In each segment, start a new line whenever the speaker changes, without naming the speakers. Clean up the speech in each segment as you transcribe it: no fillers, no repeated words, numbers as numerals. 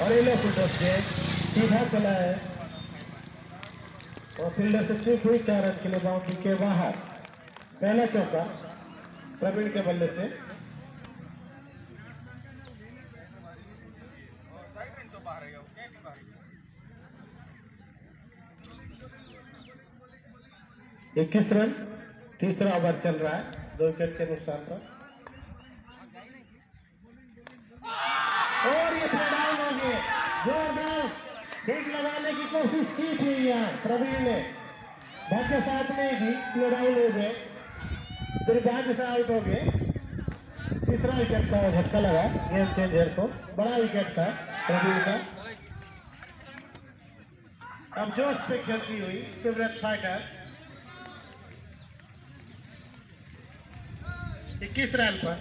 और ये लो फुटबॉल से सीधा चला है और फील्डर से चूक हुई 4 रन के लिए बाउंड्री के बाहर। पहला चौका प्रवीण के बल्ले से। इक्कीस रन, तीसरा ओवर चल रहा है 2 विकेट के नुकसान पर। और ये प्ले डाउन हो गए। जोरदार हिट लगाने की कोशिश की थी यहाँ प्रवीण ने, भाग्य साथ में ही प्ले डाउन हो गए, दुर्भाग्य से आउट हो गए। तीसरा विकेट का झटका लगा गेम चेंजर को, बड़ा विकेट था प्रवीण का। अब जोश पे खेलती हुई फेवरेट फाइटर 21 रन पर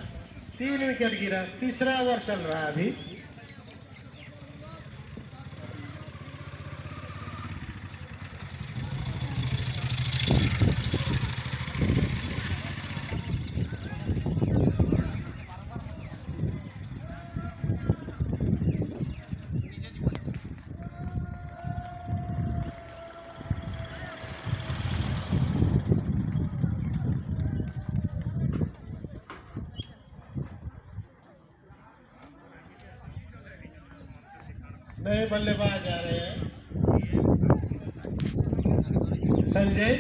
3 विकेट गिरा। तीसरा ओवर चल रहा है अभी। नए बल्लेबाज आ रहे हैं संजय।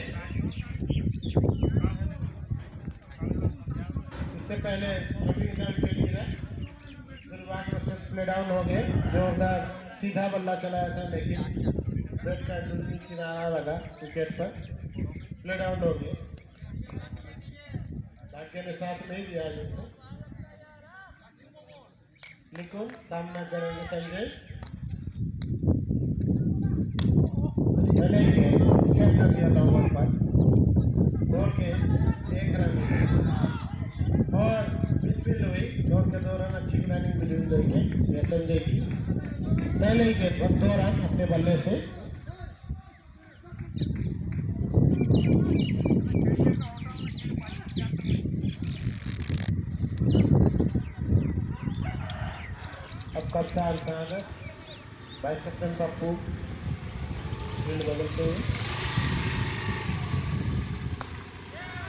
इससे पहले रवि का विकेट गिरा, दुर्भाग्य से प्ले डाउन हो गए। जोरदार सीधा बल्ला चलाया था लेकिन बैट का किनारा लगा विकेट पर, प्ले डाउन हो गए। भाग्य ने साथ नहीं दिया जिनको। निकुल सामना करेंगे संजय। पहले ही विकेट कर दिया था ओवर पर, दौड़ के 1 रन और मिसफील्ड हुई। दौड़ के 2 रन, अच्छी रनिंग मिली गई है संजय की। पहले ही गेंद पर 2 रन अपने बल्ले से। अब कप्तान सागर वाइस कैप्टन पप्पू फील्ड बदलते हुए।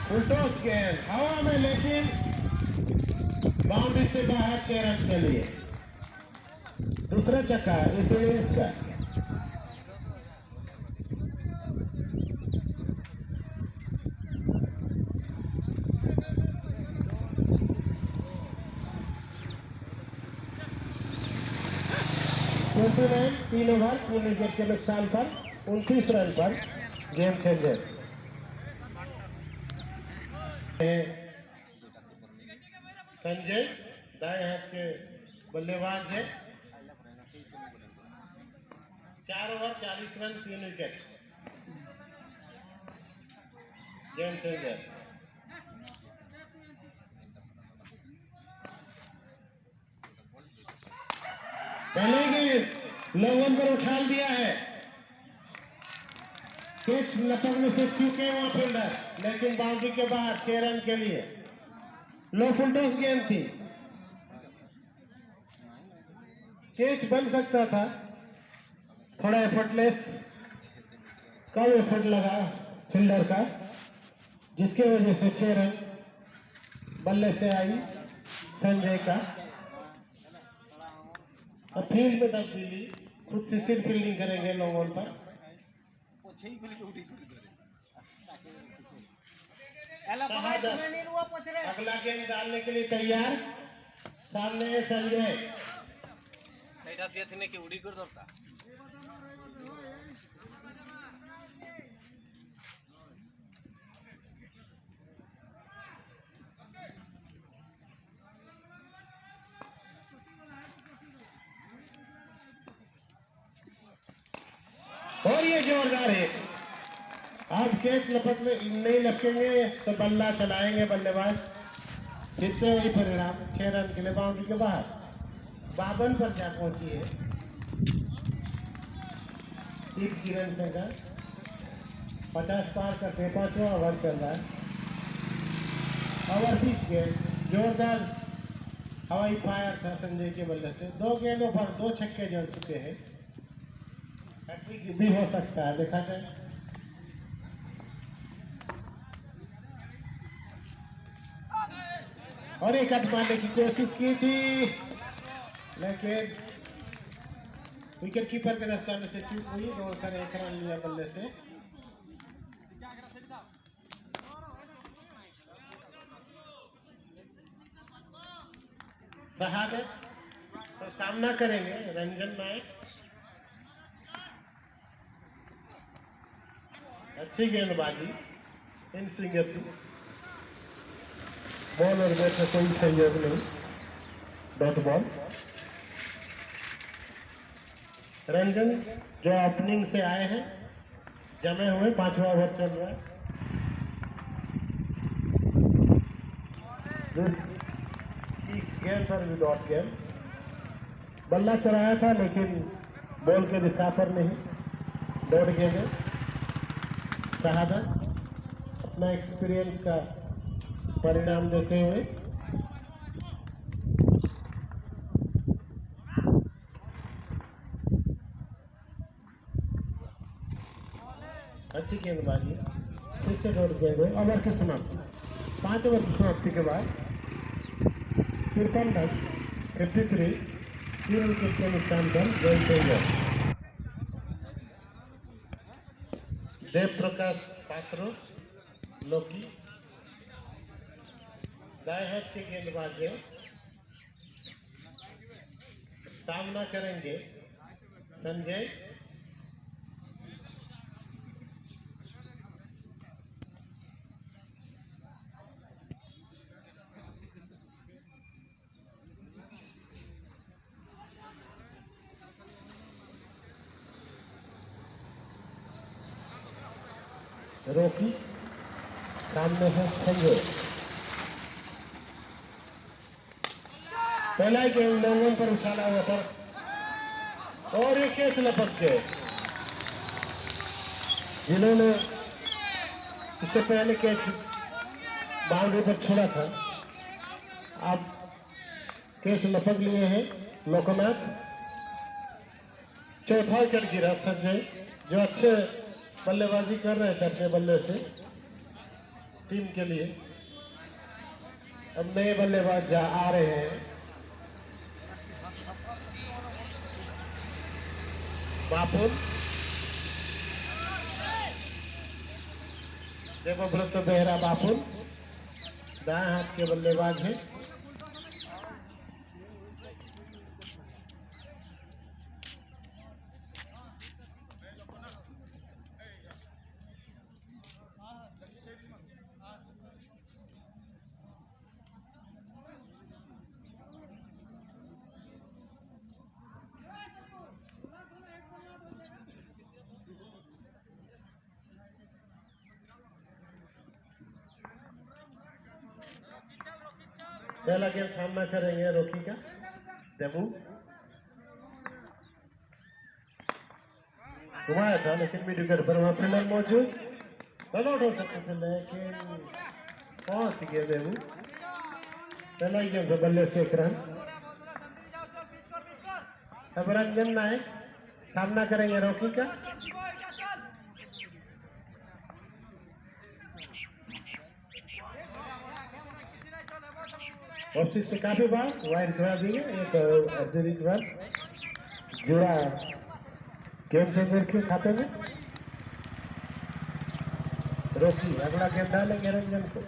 फुलटॉस गेंद हवा में लेकिन बाउंड्री से बाहर 6 रन के लिए। दूसरा चक्का इस इनिंग्स का। रन 3 ओवर 3 विकेट के नुकसान पर 29 रन पर गेम चेंजर। संजय दाएं हाथ के बल्लेबाज है। 4 over 40 run 3 wicket game changer. पहले गेंद लोगों पर उछाल दिया है, कैच लपकने से चूके वहां फील्डर, लेकिन बाउंड्री के बाहर 6 रन के लिए। लो फुलटॉस गेंद थी, कैच बन सकता था। थोड़ा एफर्टलेस, कम एफर्ट लगा फील्डर का, जिसके वजह से 6 रन बल्ले से आई संजय का। और फील्ड में तब्दीली, खुद से सिर फील्डिंग करेंगे लोगों पर। अगला गेंद डालने के लिए तैयार, सामने है संजय। और ये जोरदार है। आप कैच लपक में नहीं लपकेंगे तो बल्ला चलाएंगे बल्लेबाज। फिर से वही परिणाम, 6 रन के लिए बाउंड्री के बाहर। 52 पर जा पहुंची है एक किरण संघा। 50 पार करके 5वां ओवर चल रहा है। ओवर 20 गेंद, जोरदार हवाई फायर था संजय के बल्ले से। 2 गेंदों पर 2 छक्के जड़ चुके हैं। हैट्रिक भी हो सकता है, देखा जाए। और एक कट मारने की कोशिश की थी, लेकिन विकेट कीपर के दस्ताने से चूक हुई। दौड़कर 1 रन लिया बल्ले से। शहादत तो सामना करेंगे रंजन नायक। अच्छी गेंदबाजी इन स्विंगर की। बॉल और बैट में कोई सहयोग नहीं, डॉट बॉल। रंजन जो ओपनिंग से आए हैं, जमे हुए, 5वां ओवर चल रहा है। गेंद पर भी डॉट गेंद। बल्ला चढ़ाया था, लेकिन बॉल के दिशा पर नहीं, दौड़ गए। शहादत अपना एक्सपीरियंस का परिणाम देते हुए अच्छी गेंदबाजी, फिर से दौड़ गए। ओवर की समाप्ति, 5 ओवर की समाप्ति के बाद 53 रन, 53, 3 विकेट के नुकसान पर जय चेंजर। देव प्रकाश पात्रो लोकी दाएं हाथ के गेंदबाज है। सामना करेंगे संजय। रोकी सामने है संजय। पहला गेंद लोगों पर उछाला हुआ था और एक कैच लपक गए। जिन्होंने इससे पहले कैच बाउंड्री पर छोड़ा था, अब कैच लपक लिए हैं लोकनाथ। चौथा विकेट गिरा संजय, जो अच्छे बल्लेबाजी कर रहे थे अपने बल्ले से टीम के लिए। अब नए बल्लेबाज आ रहे हैं। बापुल, देवव्रत बेहरा बापुल दाएं हाथ के बल्लेबाज हैं। पहला गेम सामना करेंगे रोकी का देवू। घुमाया था, लेकिन मिड विकेट पर वहां फील्डर मौजूद, रन आउट हो सकते थे, लेकिन पहुंच गए देवू। पहला ही गेम से बल्ले से 1 रन। अब रंजन नायक सामना करेंगे रोकी का। ऑफिस से काफी बार वाइड करा दिए, एक अतिरिक्त बार जुड़ा गेम चेंजर के खाते में। रोकी अगला गेंद डालेंगे रंजन को।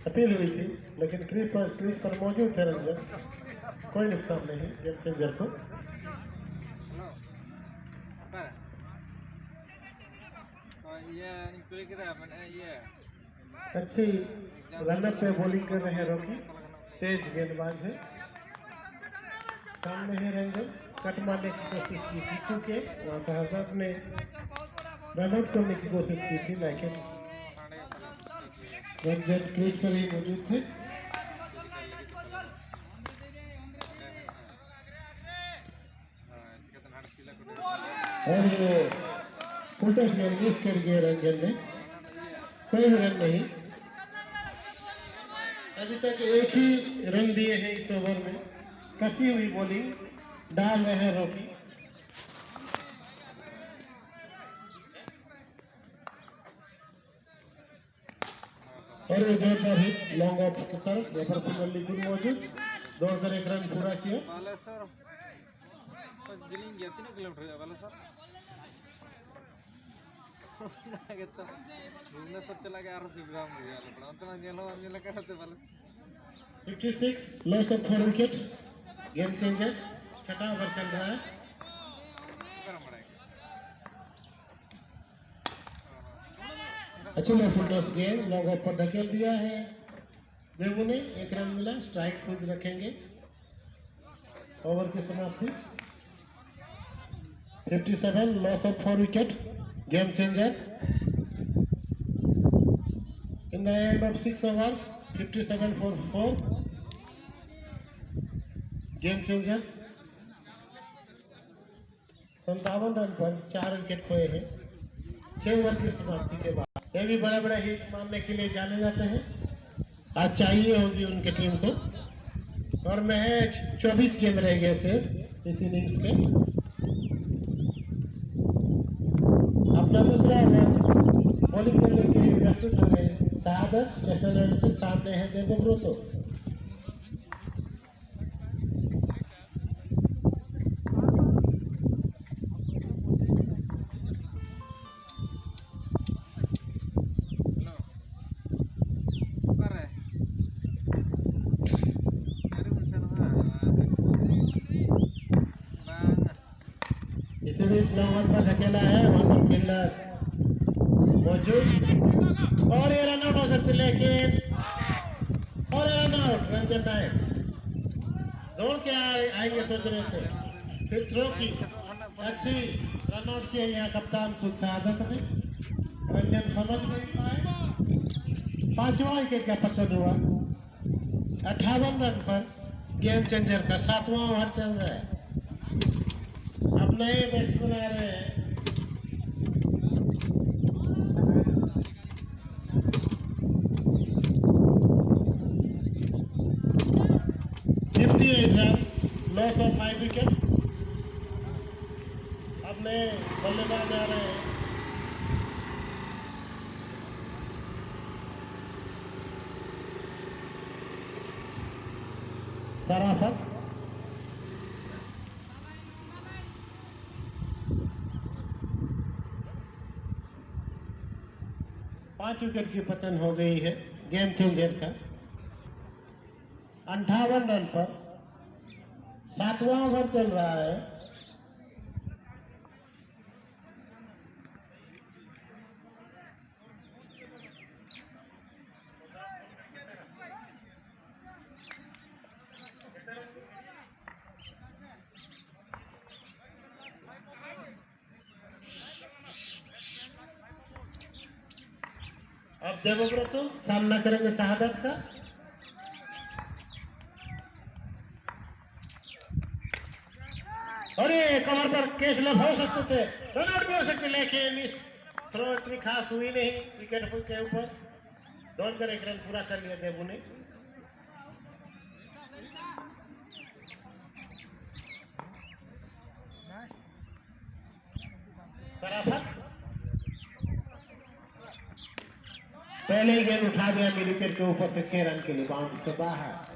अपील हुई थी, लेकिन क्रीज पर मौजूद थे रंजन, कोई नुकसान नहीं गेम चेंजर को। अच्छी रनअप पे बॉलिंग कर रहे हैं रोकी, तेज गेंदबाज है। सामने है रंजन, कट मारने की कोशिश की थी, चूंकि वहां शहजाद ने रनआउट करने की कोशिश की थी, लेकिन रंजन क्रीज पर ही मौजूद थे। और ये फुल टॉस गेंद मिस कर गए रंजन ने, कोई भी रन नहीं। अभी तक एक ही रन दिए हैं इस ओवर में। कसी हुई बॉलिंग डाल रहे हैं रॉकी। और ये जोरदार हिट लॉन्ग ऑफ की तरफ, यहाँ पर कुल्ली गुड मौजूद, दौड़कर एक रन पूरा किया।
पंजलिंग 3 किलोमीटर वाला सर भुवनेश्वर चला गया 800 ग्राम हो गया पण अंत अंजला करते वाले
56 loss of 4 wicket, game changer, छठा ओवर चल रहा है। अच्छी फुल टॉस गेंद लॉन्ग ऑफ पर धकेल दिया है देवू ने, एक रन मिला, स्ट्राइक खुद रखेंगे। ओवर की समाप्ति 57 loss of 4 wicket, game changer. In the end of 6 over 57 for 4, game changer. 57 run पर 4 विकेट खोए हैं 6 ओवर की समाप्ति के बाद। ये भी बड़े बड़े हिट मारने के लिए जाने जाते हैं, आज चाहिए होगी उनके टीम को। और मैच 24 गेंद रह गए थे इस इनिंग्स के। अपना दूसरा ओवर बॉलिंग करने के लिए प्रस्तुत हो रहे हैं सादत, सेशन रन से सामने है देवव्रत। इसी बीच लॉन्ग पर धकेला है, वहां पर फील्डर मौजूद और ये रन आउट हो सकते, लेकिन और ये रन आउट। रंजन नायक दौड़ के आएंगे सोच रहे थे, फिर थ्रो की अच्छी रन आउट किया यहाँ कप्तान खुद सादत ने। रंजन समझ नहीं पाए, 5वां विकेट का पतन हुआ। 58 रन पर गेम चेंजर का 7वां ओवर चल रहा है। अब नए बैट्समैन आ रहे हैं, लॉस ऑफ 5 विकेट। अब नए बल्लेबाज आ रहे हैं, सराफत। पांच विकेट की पतन हो गई है गेम चेंजर का। 58 रन पर 7वां ओवर चल रहा है। अब देवव्रत सामना करेंगे शहादत का। और ये कवर पर कैच लग हो सकते थे, रन आउट भी हो सकते, लेकिन इस थ्रो इतनी खास हुई नहीं विकेट के ऊपर। दौड़कर एक रन पूरा कर लिया देवू ने। पहले ही गेंद उठा दिया मिड विकेट के ऊपर से 6 रन के लिए, बाउंड्री से बाहर।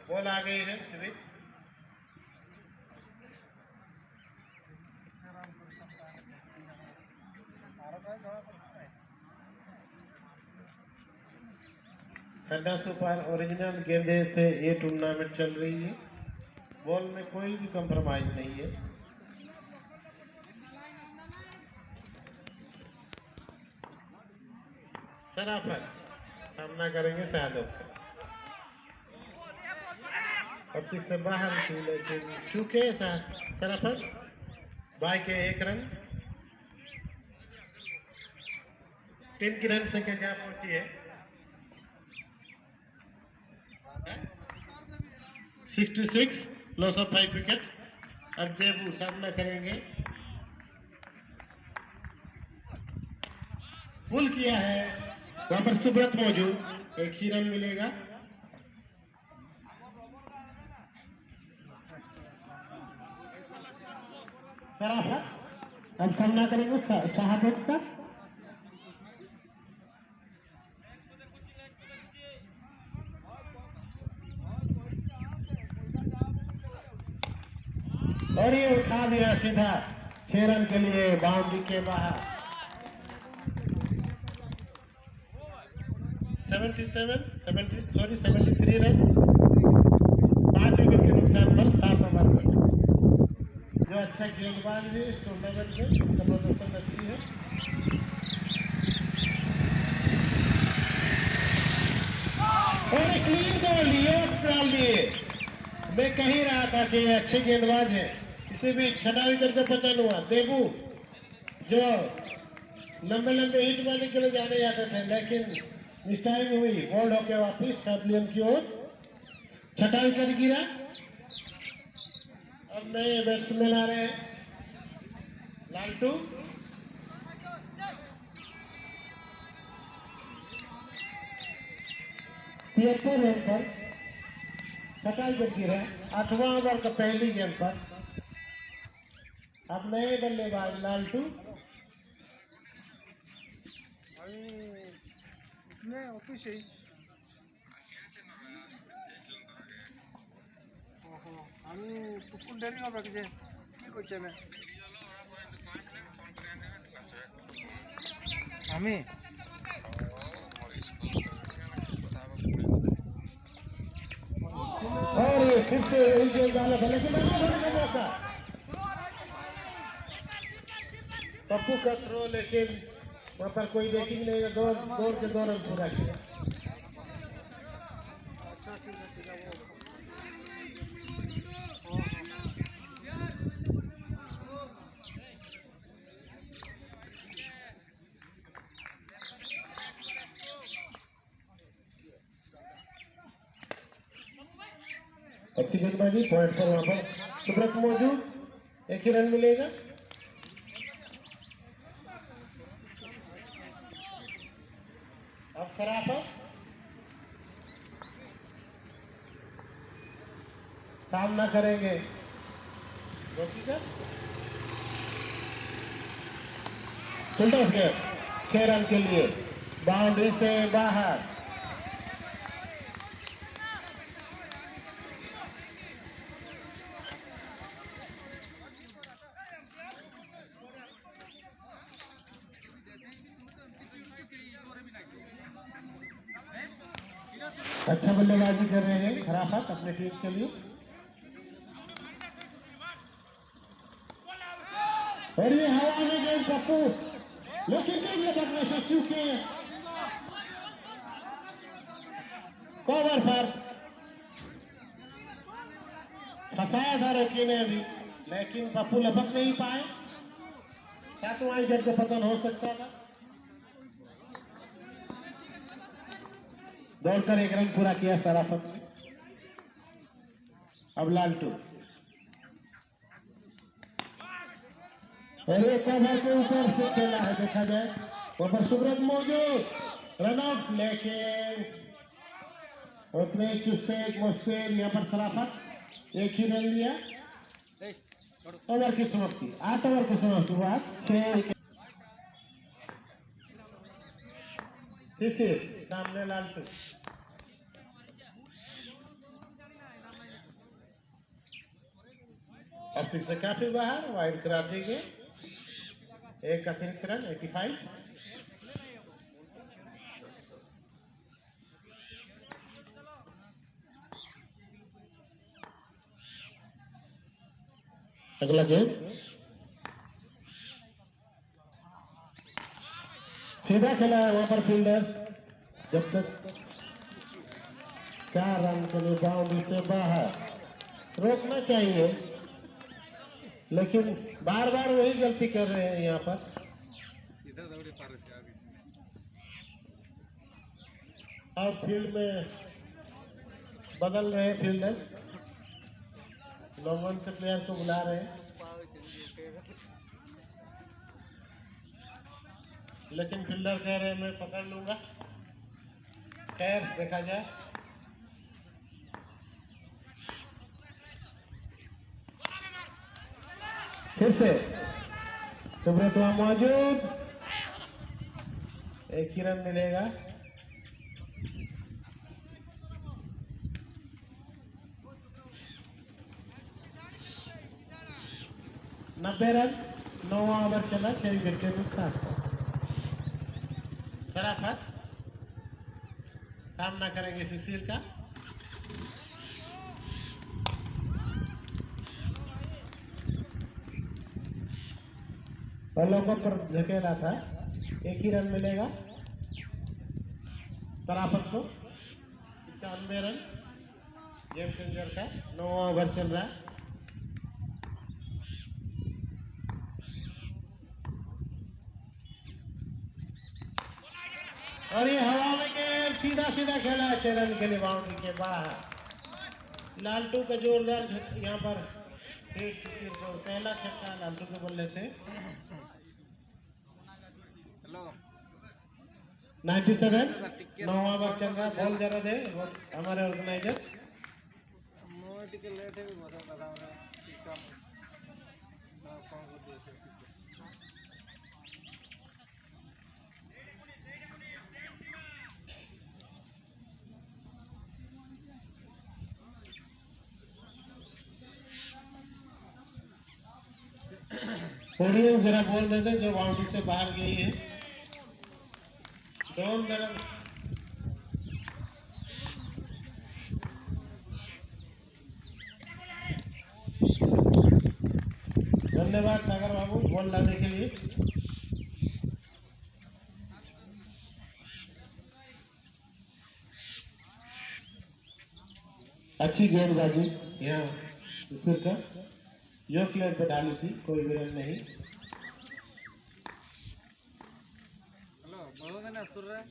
बॉल आ गई है सीधे। सदा सुपर ओरिजिनल गेंदे से ये टूर्नामेंट चल रही है। बॉल में कोई भी कंप्रोमाइज नहीं है। शराफत सामना करेंगे शाहदब का। पच्चीस से बाहर थी लेकिन चूके शराफत बाई के 1 रन। टीम की रन संख्या क्या पहुंची है? 66, लॉस ऑफ 5 विकेट। अब देबू सामना करेंगे। पुल किया है, वहां पर सुब्रत मौजूद, 1 ही रन मिलेगा। अब सामना करेंगे शाहदब का। और ये उठा दिया सीधा 6 रन के लिए बाउंड्री के बाहर। 73 रन, 5 विकेट के नुकसान पर 7 ओवर में। जो अच्छा गेंदबाज है इस टूर्नामेंट में, उसका प्रदर्शन अच्छी है। और एक क्लीन बॉल लिए डाल दिए। मैं कह ही रहा था कि अच्छे गेंदबाज हैं। इसे भी 6 विकेट का पतन हुआ। देबू जो लंबे लंबे हिट मारने के लिए जाने जाते थे, लेकिन इस टाइम हुई बोल्ड होकर वापिस पैविलियन की ओर। 6 विकेट गिरा। अब नए बैट्समैन आ रहे हैं। लालटू 73 रन पर 6 विकेट गिरा। 8वां ओवर का पहली गेंद पर। अब नए बल्लेबाज लालटू।
আমি টুকুন দেরি হবে যে কি করছে না আমি
और ये फिर से एक गेंद डाला था, लेकिन रन होने का मौका। पप्पू का थ्रो, लेकिन वहां पर कोई देखी नहीं। दौड़ के 2 रन पूरा किया।
আচ্ছা ঠিক আছে ঠিক আছে
अच्छी गेंदबाजी, पॉइंट पर वहां पर सुब्रत मौजूद, 1 ही रन मिलेगा। अब शराफत सामना करेंगे रोकी का। सुल्तान के 6 रन के लिए बाउंड्री से बाहर। अच्छा बल्लेबाजी कर रहे हैं खराफत अपने टीम के लिए। और ये हवा में गेंद पप्पू, लेकिन गेंद लगने से चूके। कवर पर फंसाया था रॉकी ने अभी, लेकिन पप्पू लपक नहीं पाए। 7वां विकेट का पतन हो सकता था। दौड़कर 1 रन पूरा किया शराफत ने। अब लालटू और एक कवर के ऊपर से खेला है, देखा जाए वहां पर सुब्रत मौजूद, रन आउट, लेकिन उसने चुस्से मुस्तेर यहाँ पर शराफत 1 ही रन लिया। ओवर की समाप्ति, 8 ओवर की समाप्ति बाद 6 विकेट। सामने लालटू और फिर से काफी बाहर वाइड करा देंगे। 1 अतिरिक्त रन, 85। अगला गेम सीधा खेला है वहां पर फील्डर, जब तक 4 रन के लिए बाउंड्री से बाहर। रोकना चाहिए, लेकिन बार बार वही गलती कर रहे हैं यहाँ पर।
सीधा दौड़े पार से आगे।
और फील्ड में बदल रहे हैं फील्डर, लोगों से प्लेयर को बुला रहे हैं, लेकिन फील्डर कह रहे हैं मैं पकड़ लूंगा। खैर देखा जाए। फिर से सुब्रत वहां मौजूद, एक ही रन मिलेगा। नब्बे रन, 9वां ओवर चला, 6 विकेट के नुकसान। फटाफट सामना करेंगे सुशील का। बल्लों पर धकेला था, एक ही रन मिलेगा तराफत को। 91 रन गेम चेंजर का, 9वां ओवर चल रहा है। और ये हवा में के सीधा सीधा खेला है, 6 रन के लिए बाउंड्री के बाहर। लालटू का जोरदार यहाँ पर पहला छक्का लालटू के बल्ले से।
हेलो
97, 9वां ओवर चल रहा है। बॉल जरा दे हमारे ऑर्गेनाइजर।
मोटी के लेट है भी बहुत बता रहा है कम कौन को दे सकते।
ओडियंस जरा बोल देते जो बाउंड्री से बाहर गई है। डोन जरा धन्यवाद सागर बाबू बॉल लाने के लिए। अच्छी गेंदबाजी यहाँ फिर का यो प्लेयर पे डाली थी, कोई भी रन नहीं।
हेलो बहुत है ना सुन रहा है।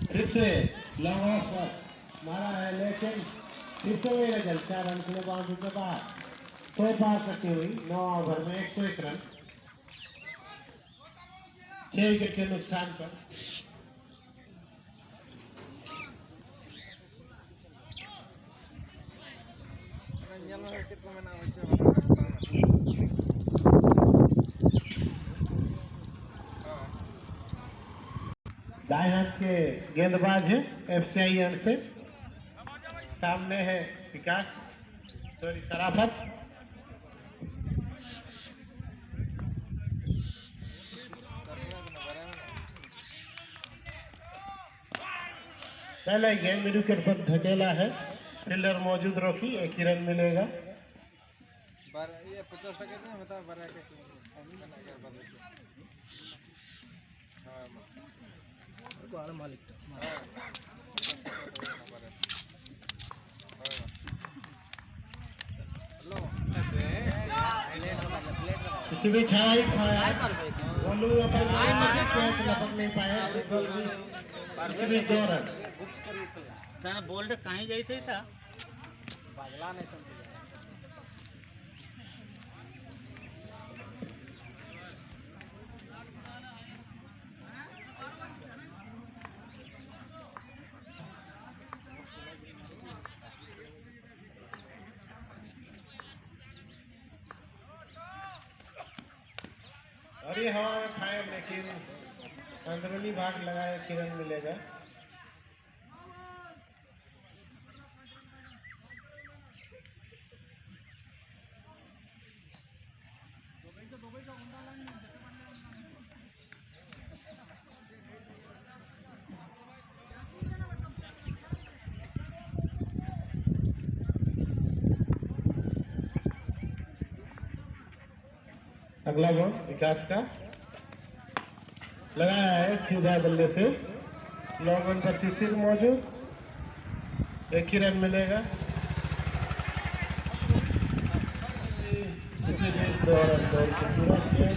फिर से लॉन्ग ऑफ पर मारा है, लेकिन फिर से वही रिजल्ट, 4 रन के लिए बाउंड्री के बाहर। 100 पार करती हुई 9 ओवर में 101 रन, 6 विकेट के नुकसान पर।
Yang lo hekit komen aja.
दाएं हाथ के गेंदबाज है एफसीआई से। सामने है विकास, सॉरी सराफत। पहले गेंद मिड विकेट पर धकेला है, फील्डर मौजूद रोकी, एक ही रन मिलेगा।
ये 50 टका नहीं होता बड़ा के मालिक
किसी भी छाई खाया बोलू अपन लपक नहीं पाया, किसी भी 2 रन।
बोल्ड कहीं जाते था
बदला नहीं समझ।
और ये हवा में खाए, लेकिन अंदरूनी भाग लगाए, किरण मिलेगा। अगला बॉल विकास का लगाया है सीधा बल्ले से, लॉन्ग ऑन पर शिशिर मौजूद, एक ही रन मिलेगा। इसी बीच 2 रन दौड़ के पूरा किया।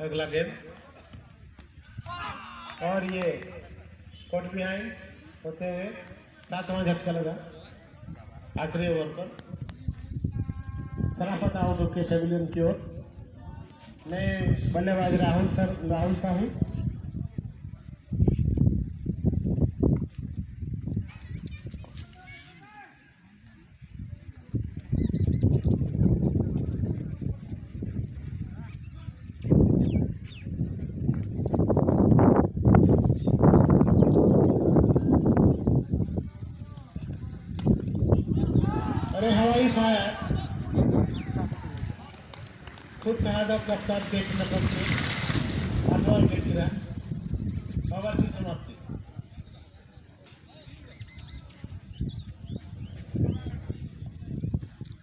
अगला गेम और ये कोट बिहाइंड होते हुए 7वां झटका लगा आखिरी ओवर पर। सराफत आउट के पेविलियन की ओर नए बल्लेबाज राहुल साहू। अरे हवाई फायर खुद शहादत कप्तान देख नंबर से अनवर मिश्रा ओवर की समाप्ति।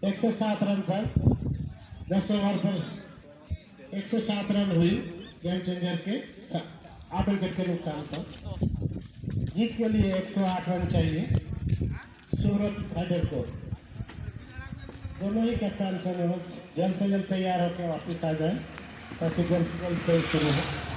एक सौ 7 रन पर 10 ओवर पर 107 रन हुई गेम चेंजर के 8 विकेट के नुकसान पर। जीत के लिए 108 रन चाहिए सूरत हैदर को। दोनों ही कप्तान जल्द से जल्द तैयार होकर वापिस आ जाए ताकि जल्द से जल्द शुरू हो।